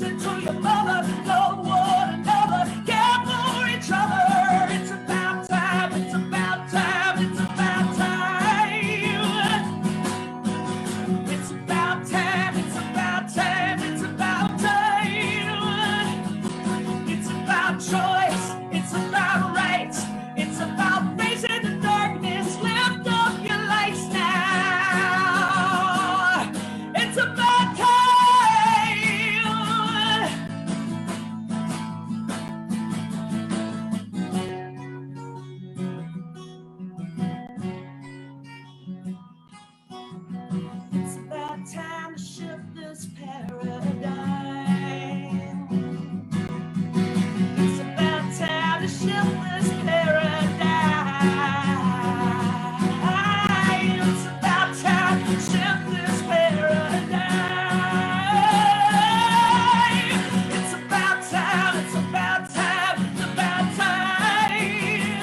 listen to your mother, love one another, care for each other. It's about time, it's about time, it's about time. It's about time, it's about time, it's about time. It's about choice, it's about rights, it's about facing the darkness. Lift up your lights now. It's about time. It's about time to shift this paradigm. It's about time to shift this paradigm. It's about time to shift this paradigm. It's about time, it's about time, it's about time.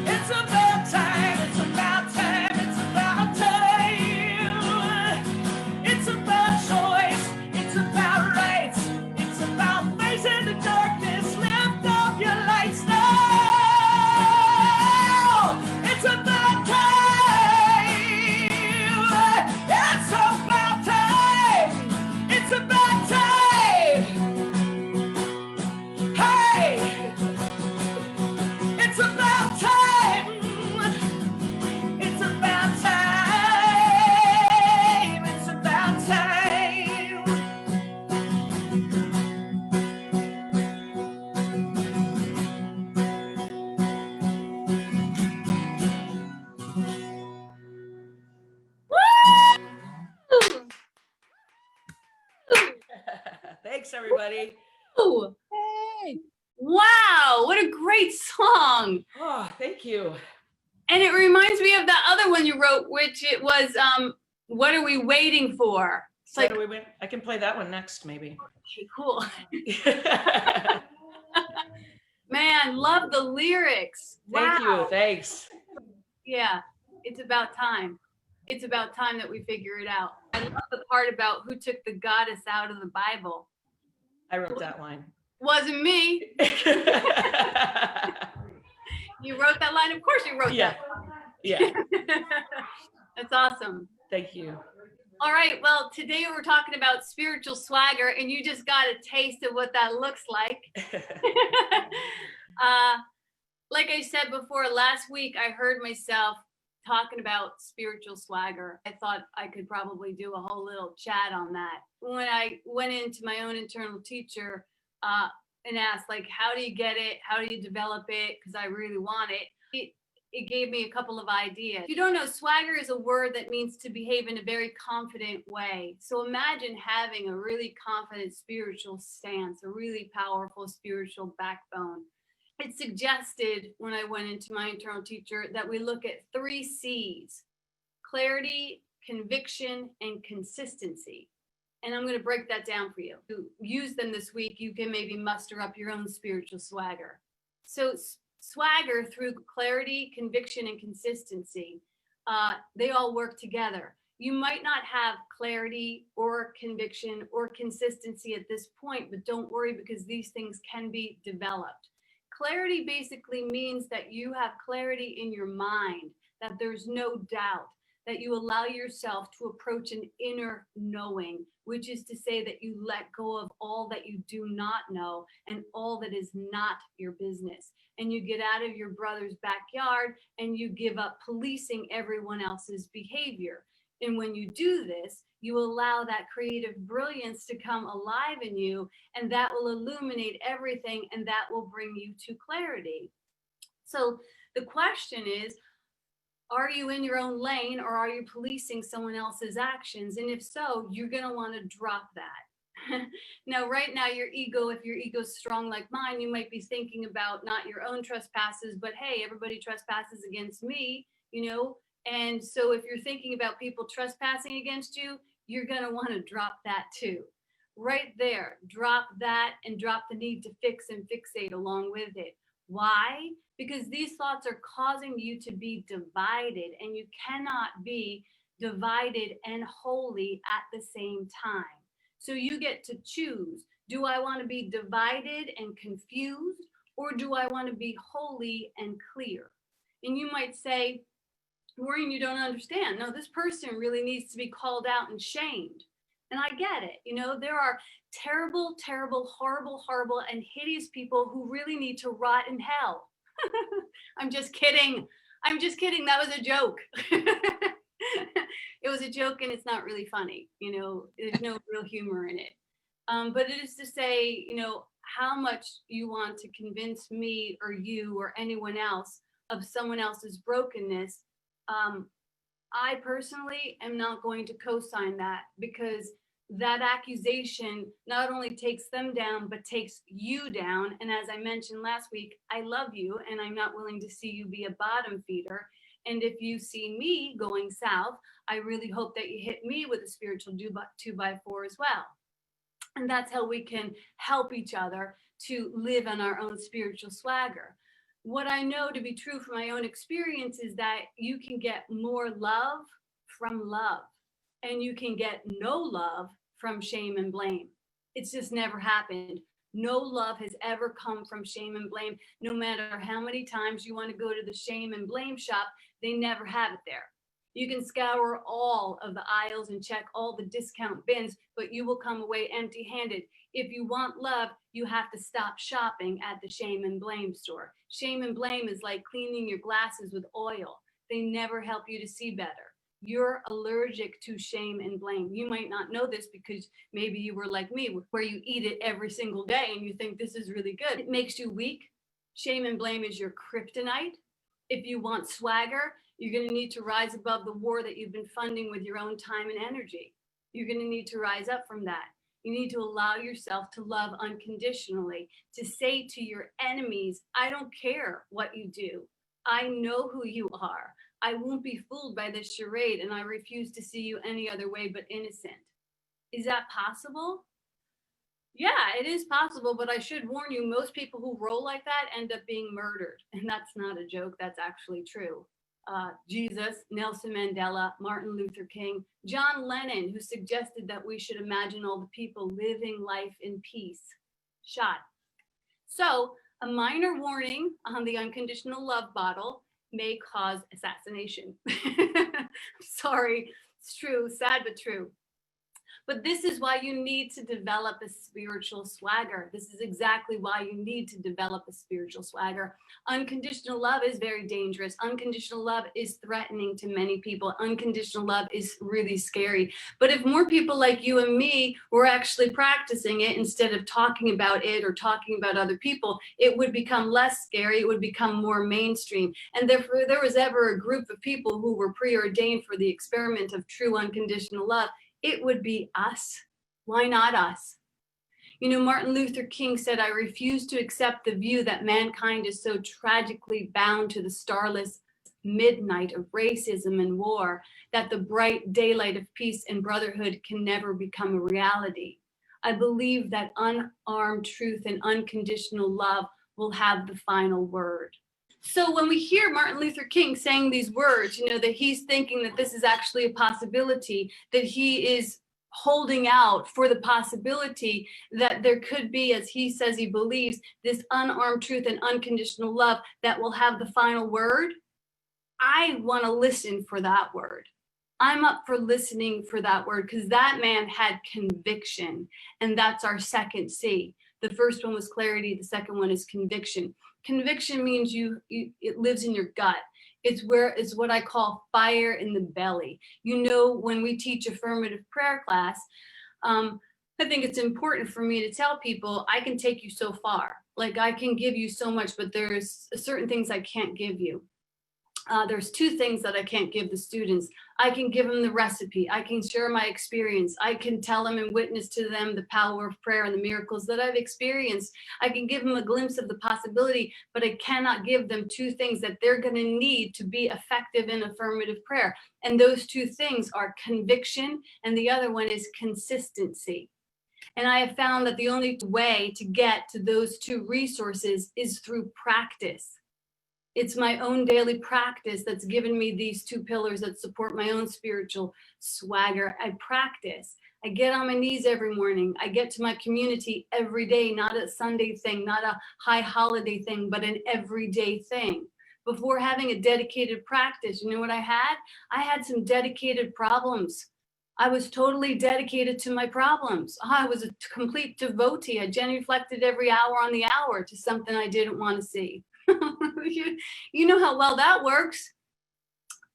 It's about time, it's about time, it's about time. It's about choice, it's about rights, it's about facing the darkness. Lift up your lights now. It's about time. It's about time. It's about time. Hey, it's about time. It's about time. It's about time. Thanks, everybody. Ooh. Hey. Wow, what a great song. Oh, thank you. And it reminds me of that other one you wrote, which it was, what are we waiting for? It's like, I can play that one next, maybe. okay, cool. Man, love the lyrics. Thank Wow. you. Thanks. Yeah, it's about time. It's about time that we figure it out. I love the part about who took the goddess out of the Bible. I wrote that line. Wasn't me. You wrote that line? Of course you wrote Yeah. that. Yeah. That's awesome. Thank you. All right, well, today we're talking about spiritual swagger, and you just got a taste of what that looks like. Like I said before, last week I heard myself talking about spiritual swagger. I thought I could probably do a whole little chat on that. When I went into my own internal teacher and asked, like, how do you get it? How do you develop it? Because I really want it. It gave me a couple of ideas. If you don't know, swagger is a word that means to behave in a very confident way. So imagine having a really confident spiritual stance, a really powerful spiritual backbone. It suggested when I went into my internal teacher that we look at 3 C's: clarity, conviction, and consistency. And I'm going to break that down for you. To use them this week, you can maybe muster up your own spiritual swagger. So swagger, through clarity, conviction, and consistency, they all work together. You might not have clarity or conviction or consistency at this point, but don't worry, because these things can be developed. Clarity basically means that you have clarity in your mind, that there's no doubt, that you allow yourself to approach an inner knowing, which is to say that you let go of all that you do not know and all that is not your business. And you get out of your brother's backyard and you give up policing everyone else's behavior. And when you do this, you allow that creative brilliance to come alive in you, and that will illuminate everything, and that will bring you to clarity. So the question is, are you in your own lane, or are you policing someone else's actions? And if so, you're going to want to drop that. Now, right now, your ego, if your ego's strong like mine, you might be thinking about not your own trespasses, but hey, everybody trespasses against me, you know? And so if you're thinking about people trespassing against you, you're going to want to drop that too. Right there, drop that, and drop the need to fix and fixate along with it. Why? Because these thoughts are causing you to be divided, and you cannot be divided and holy at the same time. So you get to choose. Do I want to be divided and confused, or do I want to be holy and clear? And you might say, Maureen, you don't understand. No, this person really needs to be called out and shamed. And I get it. You know, there are terrible, terrible, horrible, horrible, and hideous people who really need to rot in hell. I'm just kidding. I'm just kidding. That was a joke. It was a joke and it's not really funny. You know, there's no real humor in it. But it is to say, you know, how much you want to convince me or you or anyone else of someone else's brokenness. I personally am not going to co-sign that, because that accusation not only takes them down, but takes you down. And as I mentioned last week, I love you and I'm not willing to see you be a bottom feeder. And if you see me going south, I really hope that you hit me with a spiritual 2x4 as well. And that's how we can help each other to live on our own spiritual swagger. What I know to be true from my own experience is that you can get more love from love, and you can get no love from shame and blame. It's just never happened. No love has ever come from shame and blame. No matter how many times you want to go to the shame and blame shop, they never have it there. You can scour all of the aisles and check all the discount bins, but you will come away empty-handed. If you want love, you have to stop shopping at the shame and blame store. Shame and blame is like cleaning your glasses with oil. They never help you to see better. You're allergic to shame and blame. You might not know this because maybe you were like me, where you eat it every single day and you think this is really good. It makes you weak. Shame and blame is your kryptonite. If you want swagger, you're going to need to rise above the war that you've been funding with your own time and energy. You're going to need to rise up from that. You need to allow yourself to love unconditionally, to say to your enemies, I don't care what you do. I know who you are. I won't be fooled by this charade, and I refuse to see you any other way but innocent. Is that possible? Yeah, it is possible, but I should warn you, most people who roll like that end up being murdered. And that's not a joke, that's actually true. Jesus, Nelson Mandela, Martin Luther King, John Lennon, who suggested that we should imagine all the people living life in peace, shot. So a minor warning on the unconditional love bottle may cause assassination. Sorry, it's true, sad but true. But this is why you need to develop a spiritual swagger. This is exactly why you need to develop a spiritual swagger. Unconditional love is very dangerous. Unconditional love is threatening to many people. Unconditional love is really scary. But if more people like you and me were actually practicing it instead of talking about it or talking about other people, it would become less scary. It would become more mainstream. And therefore, if there was ever a group of people who were preordained for the experiment of true unconditional love, it would be us. Why not us? You know, Martin Luther King said, I refuse to accept the view that mankind is so tragically bound to the starless midnight of racism and war that the bright daylight of peace and brotherhood can never become a reality. I believe that unarmed truth and unconditional love will have the final word. So when we hear Martin Luther King saying these words, you know, that he's thinking that this is actually a possibility, that he is holding out for the possibility that there could be, as he says he believes, this unarmed truth and unconditional love that will have the final word, I want to listen for that word. I'm up for listening for that word, because that man had conviction, and that's our second C. The first one was clarity. The second one is conviction. Conviction means it lives in your gut. It's what I call fire in the belly. You know, when we teach affirmative prayer class, I think it's important for me to tell people I can take you so far. Like, I can give you so much, but there's certain things I can't give you. There's two things that I can't give the students. I can give them the recipe. I can share my experience. I can tell them and witness to them the power of prayer and the miracles that I've experienced. I can give them a glimpse of the possibility, but I cannot give them two things that they're going to need to be effective in affirmative prayer. And those two things are conviction, and the other one is consistency. And I have found that the only way to get to those two resources is through practice. It's my own daily practice that's given me these two pillars that support my own spiritual swagger. I practice. I get on my knees every morning. I get to my community every day, not a Sunday thing, not a high holiday thing, but an everyday thing. Before having a dedicated practice, you know what I had? I had some dedicated problems. I was totally dedicated to my problems. I was a complete devotee. I genuflected every hour on the hour to something I didn't want to see. You know how well that works.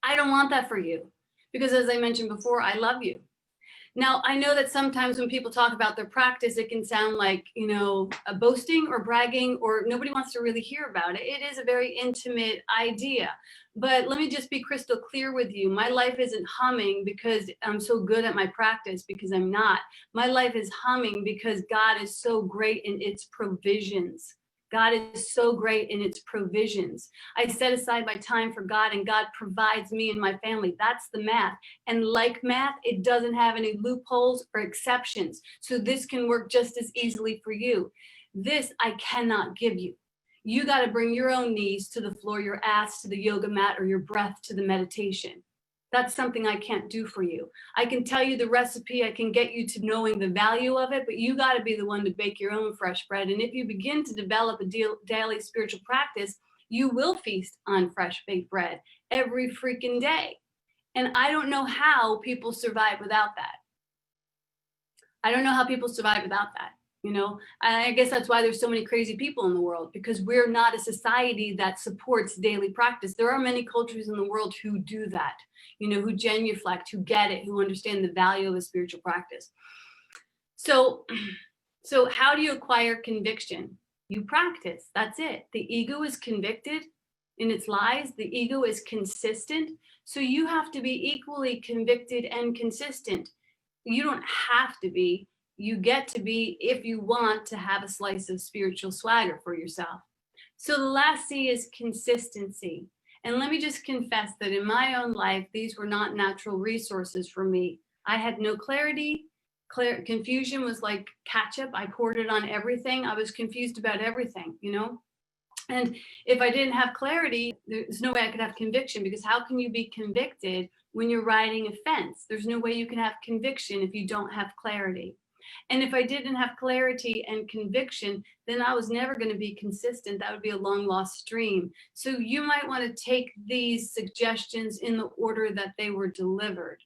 I don't want that for you because, as I mentioned before, I love you. Now, I know that sometimes when people talk about their practice, it can sound like, you know, a boasting or bragging, or nobody wants to really hear about it. It is a very intimate idea. But let me just be crystal clear with you. My life isn't humming because I'm so good at my practice, because I'm not. My life is humming because God is so great in its provisions. God is so great in its provisions. I set aside my time for God, and God provides me and my family. That's the math. And like math, it doesn't have any loopholes or exceptions. So this can work just as easily for you. This I cannot give you. You got to bring your own knees to the floor, your ass to the yoga mat, or your breath to the meditation. That's something I can't do for you. I can tell you the recipe, I can get you to knowing the value of it, but you got to be the one to bake your own fresh bread. And if you begin to develop a daily spiritual practice, you will feast on fresh baked bread every freaking day. And I don't know how people survive without that. I don't know how people survive without that. You know, I guess that's why there's so many crazy people in the world, because we're not a society that supports daily practice. There are many cultures in the world who do that, you know, who genuflect, who get it, who understand the value of a spiritual practice. So how do you acquire conviction? You practice. That's it. The ego is convicted in its lies. The ego is consistent. So you have to be equally convicted and consistent. You don't have to be. You get to be if you want to have a slice of spiritual swagger for yourself. So the last C is consistency. And let me just confess that in my own life, these were not natural resources for me. I had no clarity. Confusion was like ketchup. I poured it on everything. I was confused about everything, you know? And if I didn't have clarity, there's no way I could have conviction, because how can you be convicted when you're riding a fence? There's no way you can have conviction if you don't have clarity. And if I didn't have clarity and conviction, then I was never going to be consistent. That would be a long lost stream. So you might want to take these suggestions in the order that they were delivered.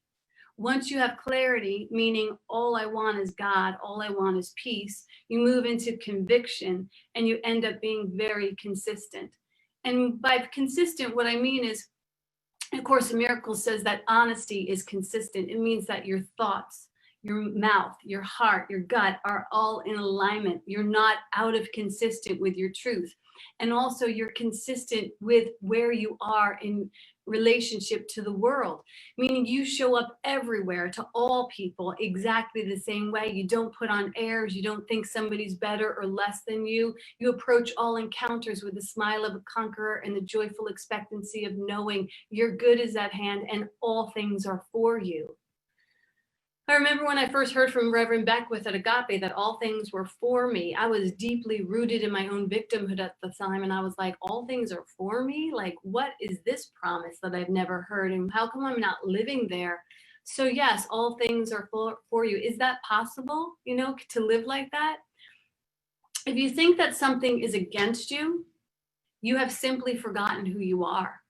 Once you have clarity, meaning all I want is God, all I want is peace, you move into conviction and you end up being very consistent. And by consistent, what I mean is, of course, A Miracles says that honesty is consistent. It means that your thoughts, your mouth, your heart, your gut are all in alignment. You're not out of consistent with your truth. And also you're consistent with where you are in relationship to the world, meaning you show up everywhere to all people exactly the same way. You don't put on airs. You don't think somebody's better or less than you. You approach all encounters with the smile of a conqueror and the joyful expectancy of knowing your good is at hand and all things are for you. I remember when I first heard from Reverend Beckwith at Agape that all things were for me. I was deeply rooted in my own victimhood at the time. And I was like, all things are for me? Like, what is this promise that I've never heard? And how come I'm not living there? So yes, all things are for you. Is that possible, you know, to live like that? If you think that something is against you, you have simply forgotten who you are.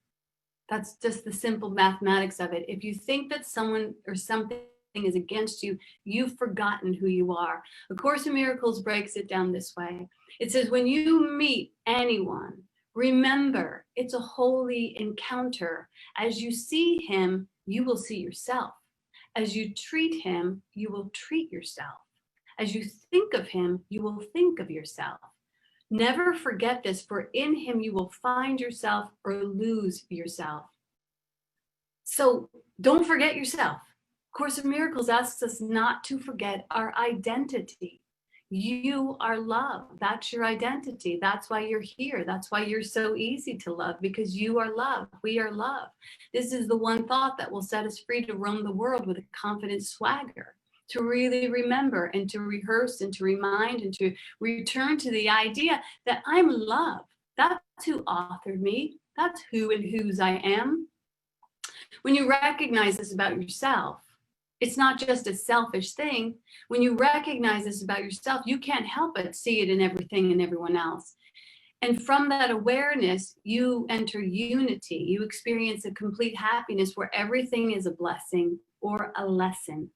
That's just the simple mathematics of it. If you think that someone or something is against you, you've forgotten who you are. A Course in Miracles breaks it down this way. It says, when you meet anyone, remember it's a holy encounter. As you see him, you will see yourself. As you treat him, you will treat yourself. As you think of him, you will think of yourself. Never forget this, for in him you will find yourself or lose yourself. So don't forget yourself. Course in Miracles asks us not to forget our identity. You are love. That's your identity. That's why you're here. That's why you're so easy to love, because you are love. We are love. This is the one thought that will set us free to roam the world with a confident swagger, to really remember and to rehearse and to remind and to return to the idea that I'm love. That's who authored me. That's who and whose I am. When you recognize this about yourself, It's not just a selfish thing. When you recognize this about yourself, you can't help but see it in everything and everyone else. And from that awareness, you enter unity. You experience a complete happiness where everything is a blessing or a lesson.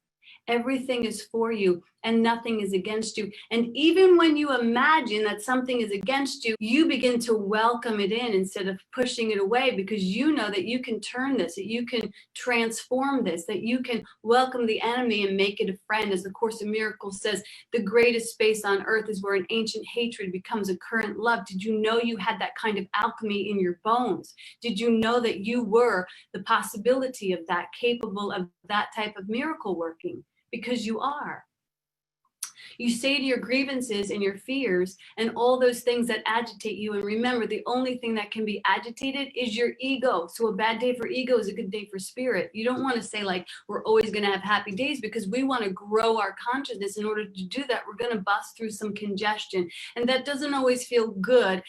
Everything is for you and nothing is against you. And even when you imagine that something is against you, you begin to welcome it in instead of pushing it away, because you know that you can turn this, that you can transform this, that you can welcome the enemy and make it a friend. As the Course in Miracles says, the greatest space on earth is where an ancient hatred becomes a current love. Did you know you had that kind of alchemy in your bones? Did you know that you were the possibility of that, capable of that type of miracle working? Because you are. You say to your grievances and your fears and all those things that agitate you. And remember, the only thing that can be agitated is your ego. So a bad day for ego is a good day for spirit. You don't want to say like, we're always going to have happy days, because we want to grow our consciousness. In order to do that, we're going to bust through some congestion. And that doesn't always feel good.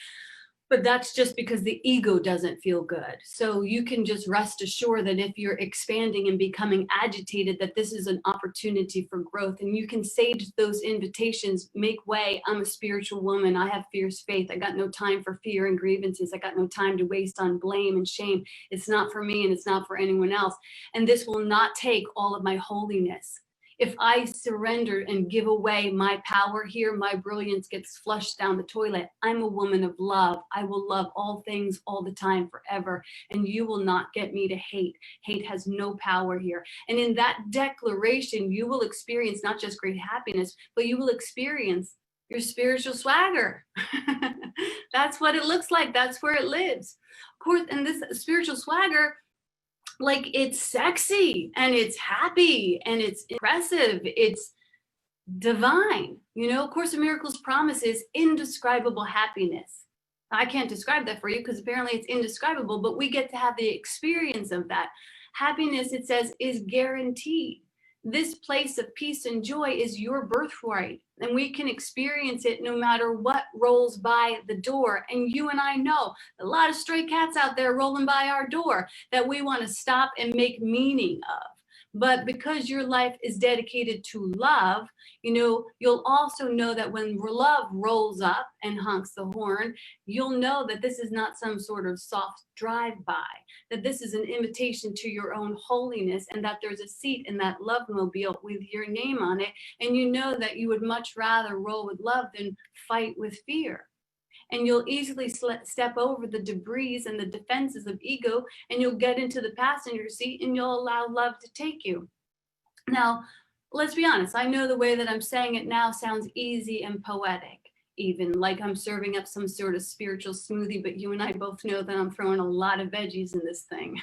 But that's just because the ego doesn't feel good. So you can just rest assured that if you're expanding and becoming agitated, that this is an opportunity for growth. And you can say to those invitations, make way. I'm a spiritual woman. I have fierce faith. I got no time for fear and grievances. I got no time to waste on blame and shame. It's not for me and it's not for anyone else. And this will not take all of my holiness. If I surrender and give away my power here, my brilliance gets flushed down the toilet. I'm a woman of love. I will love all things all the time, forever. And you will not get me to hate. Hate has no power here. And in that declaration, you will experience not just great happiness, but you will experience your spiritual swagger. That's what it looks like. That's where it lives. Of course, and this spiritual swagger, like, it's sexy and it's happy and it's impressive. It's divine. You know, Course in Miracles promises indescribable happiness. I can't describe that for you because apparently it's indescribable, but we get to have the experience of that. Happiness, it says, is guaranteed. This place of peace and joy is your birthright, and we can experience it no matter what rolls by the door. And you and I know a lot of stray cats out there rolling by our door that we want to stop and make meaning of. But because your life is dedicated to love, you know, you'll also know that when love rolls up and honks the horn, you'll know that this is not some sort of soft drive-by, that this is an invitation to your own holiness, and that there's a seat in that love mobile with your name on it. And you know that you would much rather roll with love than fight with fear. And you'll easily step over the debris and the defenses of ego, and you'll get into the passenger seat and you'll allow love to take you. Now, let's be honest. I know the way that I'm saying it now sounds easy and poetic, even like I'm serving up some sort of spiritual smoothie, but you and I both know that I'm throwing a lot of veggies in this thing.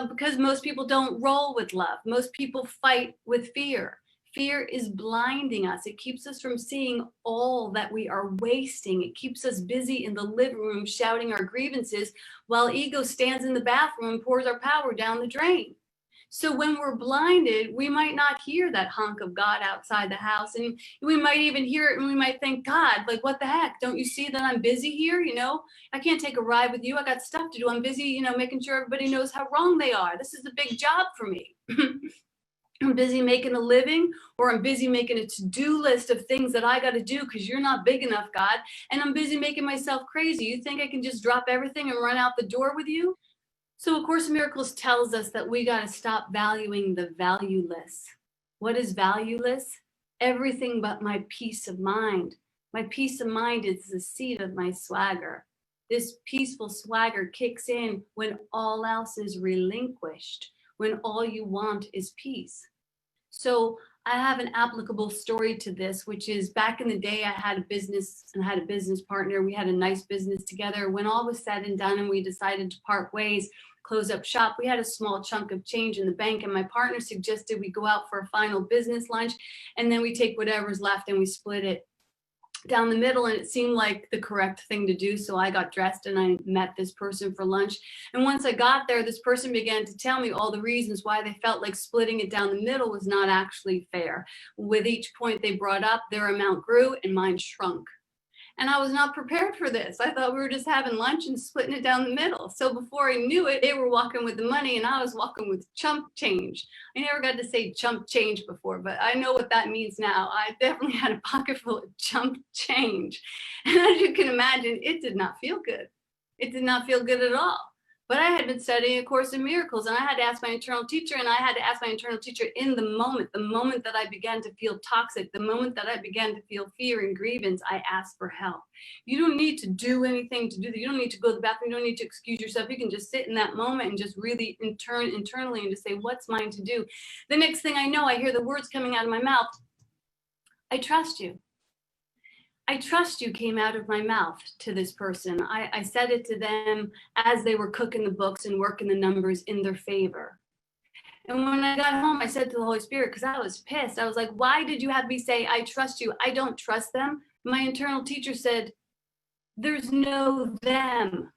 Because most people don't roll with love. Most people fight with fear. Fear is blinding us. It keeps us from seeing all that we are wasting. It keeps us busy in the living room shouting our grievances while ego stands in the bathroom and pours our power down the drain. So when we're blinded, we might not hear that honk of God outside the house. And we might even hear it and we might think, God, like, what the heck? Don't you see that I'm busy here? You know, I can't take a ride with you. I got stuff to do. I'm busy, you know, making sure everybody knows how wrong they are. This is a big job for me. I'm busy making a living, or I'm busy making a to-do list of things that I got to do because you're not big enough, God. And I'm busy making myself crazy. You think I can just drop everything and run out the door with you? So A Course in Miracles tells us that we got to stop valuing the valueless. What is valueless? Everything but my peace of mind. My peace of mind is the seat of my swagger. This peaceful swagger kicks in when all else is relinquished, when all you want is peace. So I have an applicable story to this, which is back in the day, I had a business and had a business partner. We had a nice business together. When all was said and done and we decided to part ways, close up shop, we had a small chunk of change in the bank, and my partner suggested we go out for a final business lunch, and then we take whatever's left and we split it down the middle. And it seemed like the correct thing to do. So I got dressed and I met this person for lunch. And once I got there, this person began to tell me all the reasons why they felt like splitting it down the middle was not actually fair. With each point they brought up, their amount grew and mine shrunk. And I was not prepared for this. I thought we were just having lunch and splitting it down the middle. So before I knew it, they were walking with the money and I was walking with chump change. I never got to say chump change before, but I know what that means now. I definitely had a pocket full of chump change. And as you can imagine, it did not feel good. It did not feel good at all. But I had been studying A Course in Miracles, and I had to ask my internal teacher, and I had to ask my internal teacher in the moment that I began to feel toxic, the moment that I began to feel fear and grievance, I asked for help. You don't need to do anything to do that. You don't need to go to the bathroom. You don't need to excuse yourself. You can just sit in that moment and just really internally and just say, what's mine to do? The next thing I know, I hear the words coming out of my mouth, I trust you. I trust you came out of my mouth to this person. I said it to them as they were cooking the books and working the numbers in their favor. And when I got home, I said to the Holy Spirit, because I was pissed, I was like, why did you have me say, I trust you? I don't trust them. My internal teacher said, there's no them.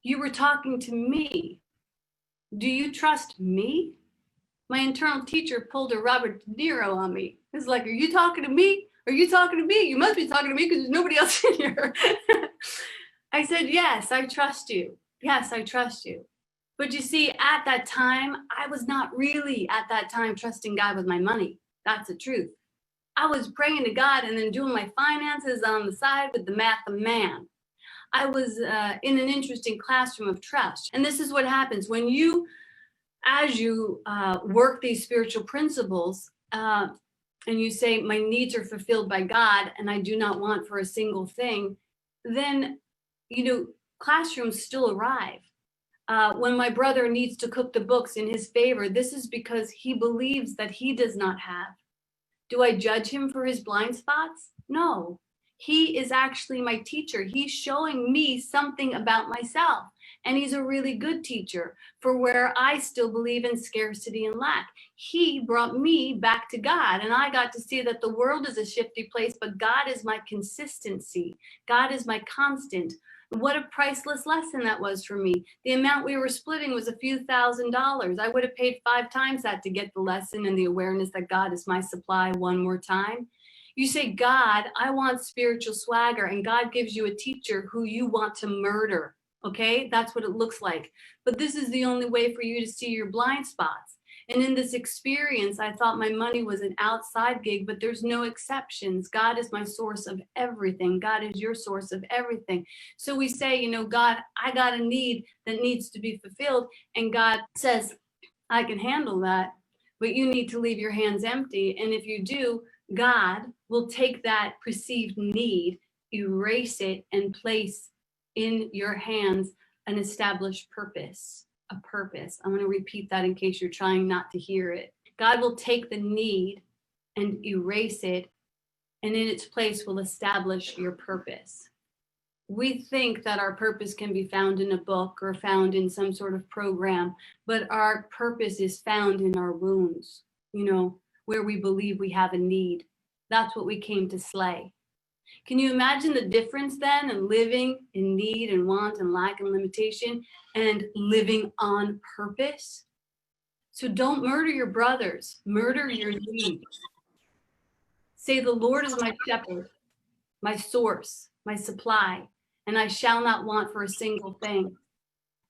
You were talking to me. Do you trust me? My internal teacher pulled a Robert De Niro on me. It's like, are you talking to me? Are you talking to me? You must be talking to me because there's nobody else in here. I said, yes, I trust you. Yes, I trust you. But you see, at that time, I was not really at that time trusting God with my money. That's the truth. I was praying to God and then doing my finances on the side with the math of man. I was in an interesting classroom of trust. And this is what happens when you, as you work these spiritual principles, and you say, my needs are fulfilled by God and I do not want for a single thing, then, classrooms still arrive. When my brother needs to cook the books in his favor, this is because he believes that he does not have. Do I judge him for his blind spots? No. He is actually my teacher. He's showing me something about myself. And he's a really good teacher for where I still believe in scarcity and lack. He brought me back to God, and I got to see that the world is a shifty place, but God is my consistency. God is my constant. What a priceless lesson that was for me. The amount we were splitting was a few $1,000s. I would have paid 5 times that to get the lesson and the awareness that God is my supply one more time. You say, God, I want spiritual swagger, and God gives you a teacher who you want to murder. Okay, that's what it looks like. But this is the only way for you to see your blind spots. And in this experience, I thought my money was an outside gig, but there's no exceptions. God is my source of everything. God is your source of everything. So we say, God, I got a need that needs to be fulfilled. And God says, I can handle that, but you need to leave your hands empty. And if you do, God will take that perceived need, erase it, and place in your hands an established purpose, a purpose. I'm going to repeat that in case you're trying not to hear it. God will take the need and erase it, and in its place will establish your purpose. We think that our purpose can be found in a book or found in some sort of program, but our purpose is found in our wounds, where we believe we have a need. That's what we came to slay. Can you imagine the difference then in living in need and want and lack and limitation and living on purpose? So don't murder your brothers, murder your needs. Say, the Lord is my shepherd, my source, my supply, and I shall not want for a single thing.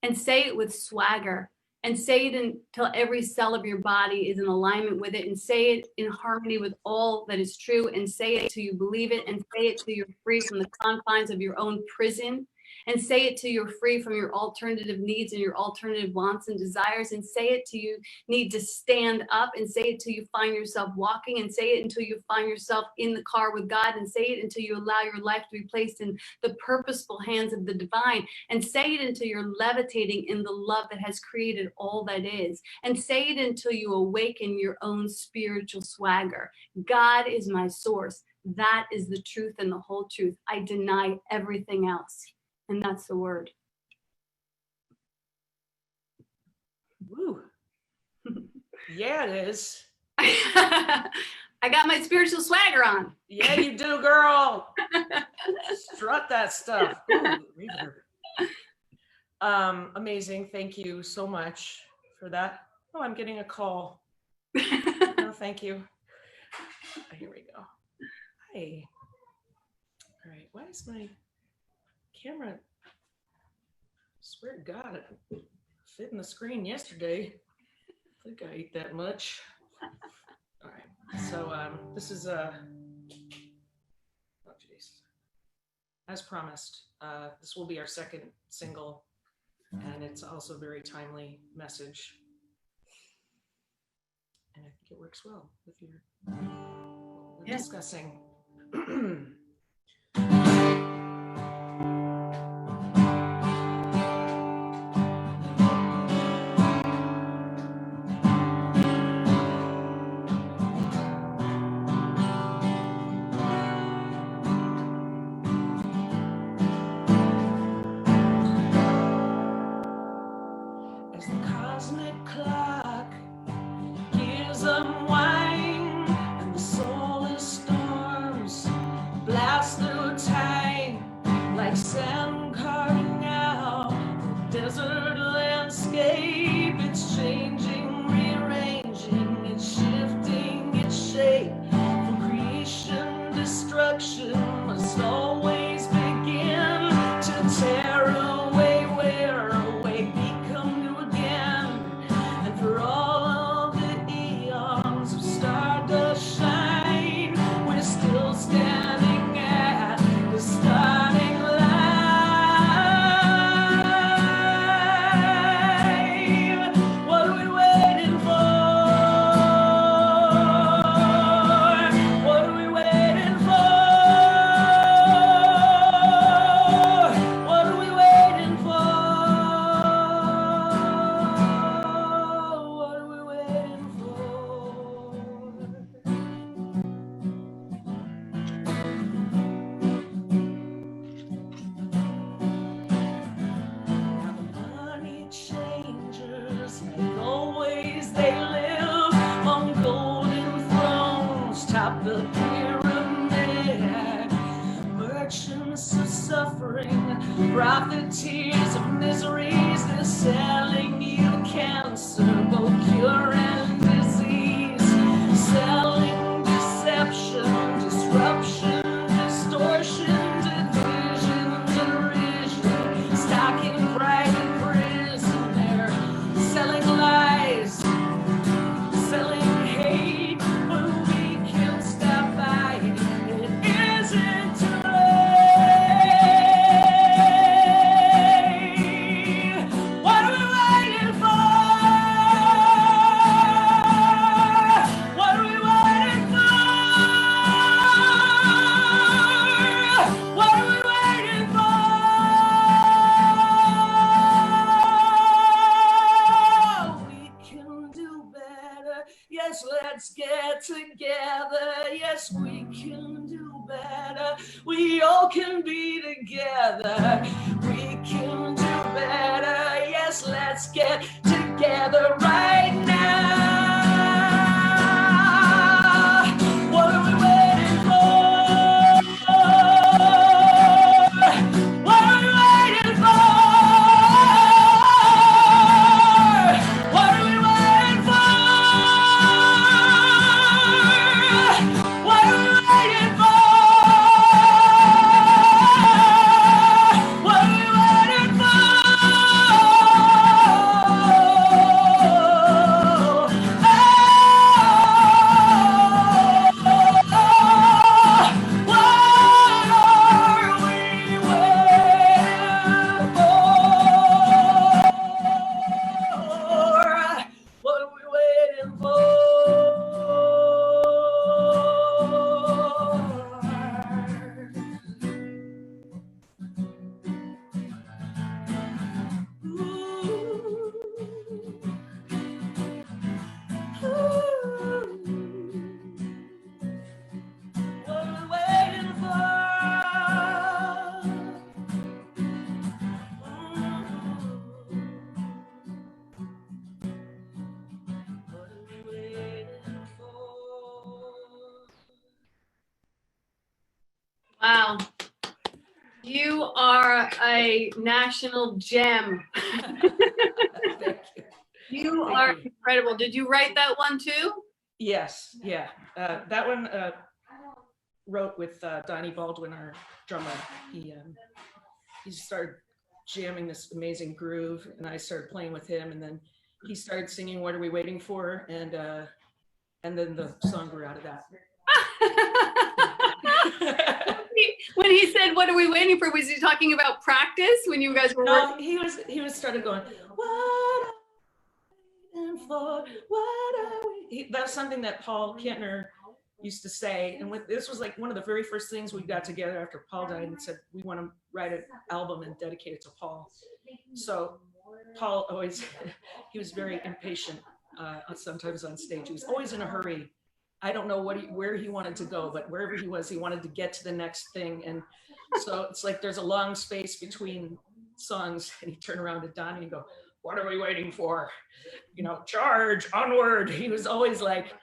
And say it with swagger. And say it until every cell of your body is in alignment with it, and say it in harmony with all that is true, and say it till you believe it, and say it till you're free from the confines of your own prison, and say it till you're free from your alternative needs and your alternative wants and desires, and say it till you need to stand up, and say it till you find yourself walking, and say it until you find yourself in the car with God, and say it until you allow your life to be placed in the purposeful hands of the divine, and say it until you're levitating in the love that has created all that is, and say it until you awaken your own spiritual swagger. God is my source. That is the truth and the whole truth. I deny everything else. And that's the word. Woo. Yeah, it is. I got my spiritual swagger on. Yeah, you do, girl. Strut that stuff. Ooh, reverb. Amazing. Thank you so much for that. Oh, I'm getting a call. No, thank you. Here we go. Hi. All right, why is my camera, swear to God, it fit in the screen yesterday. I think I ate that much. All right, so this is oh geez. As promised, this will be our second single, and it's also a very timely message. And I think it works well with your what we're discussing. As the cosmic clock gears unwind and the solar storms blast through time like sand carving out the desert landscape. It's changing, rearranging, it's shifting its shape. From creation, destruction must always begin to tear away, wear away, become new again. And for all of the eons of stardust shine, we're still standing at the starting line. What are we waiting for? What are we waiting for? What are we waiting for? What are we waiting for? Now the money changers, like always, they live on golden thrones, top the pyramid. Merchants of suffering, profiteers of miseries, they're selling you cancer, both cure and disease, selling deception, disruption, distortion, division, derision, stocking pride and prison. They're selling lies, selling hate, but we can stop fighting. It isn't too late. What are we waiting for? What are we waiting for? What are we waiting for? We can do better. Yes, let's get together. Yes, we can do better. We all can be together. We can do better. Yes, let's get together right now. What are we waiting for? What are we waiting for? What are we waiting for? What are we waiting for? What are we waiting for? What are we waiting for? What are we waiting for? What are we waiting for? Wow. You are a national gem. Thank you. You Thank are you. incredible. Did you write that one too? Yes, yeah. That one, wrote with Donnie Baldwin, our drummer. He started jamming this amazing groove, and I started playing with him, and then he started singing "What Are We Waiting For?" and then the song grew out of that. When he said, "What are we waiting for?" was he talking about practice when you guys were No, working? he was started going, "What are we waiting for? What are we?" That's something that Paul Kintner used to say, and this was like one of the very first things we got together after Paul died and said we want to write an album and dedicate it to Paul. So Paul always he was very impatient sometimes on stage. He was always in a hurry. I don't know where he wanted to go, but wherever he was, he wanted to get to the next thing. And so it's like there's a long space between songs, and he'd turn around to Donnie and go, "What are we waiting for? You know, charge, onward." He was always like,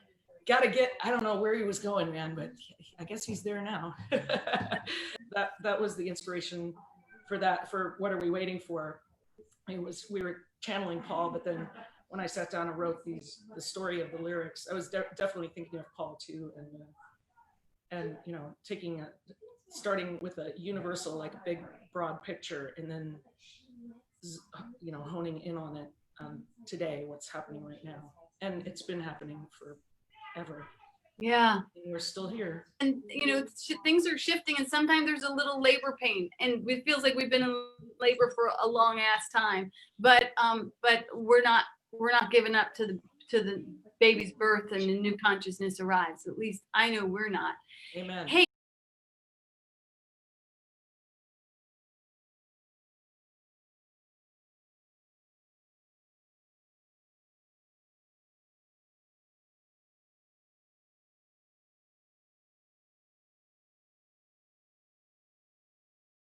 gotta get, I don't know where he was going, man, but I guess he's there now. That was the inspiration for that, for What Are We Waiting For? We were channeling Paul, but then when I sat down and wrote the story of the lyrics, I was definitely thinking of Paul too, and you know, starting with a universal, like a big broad picture, and then you know, honing in on it today, what's happening right now, and it's been happening forever. Yeah. And we're still here. And you know, things are shifting, and sometimes there's a little labor pain, and it feels like we've been in labor for a long ass time. But we're not giving up to the baby's birth and the new consciousness arrives. At least I know we're not. Amen. Hey.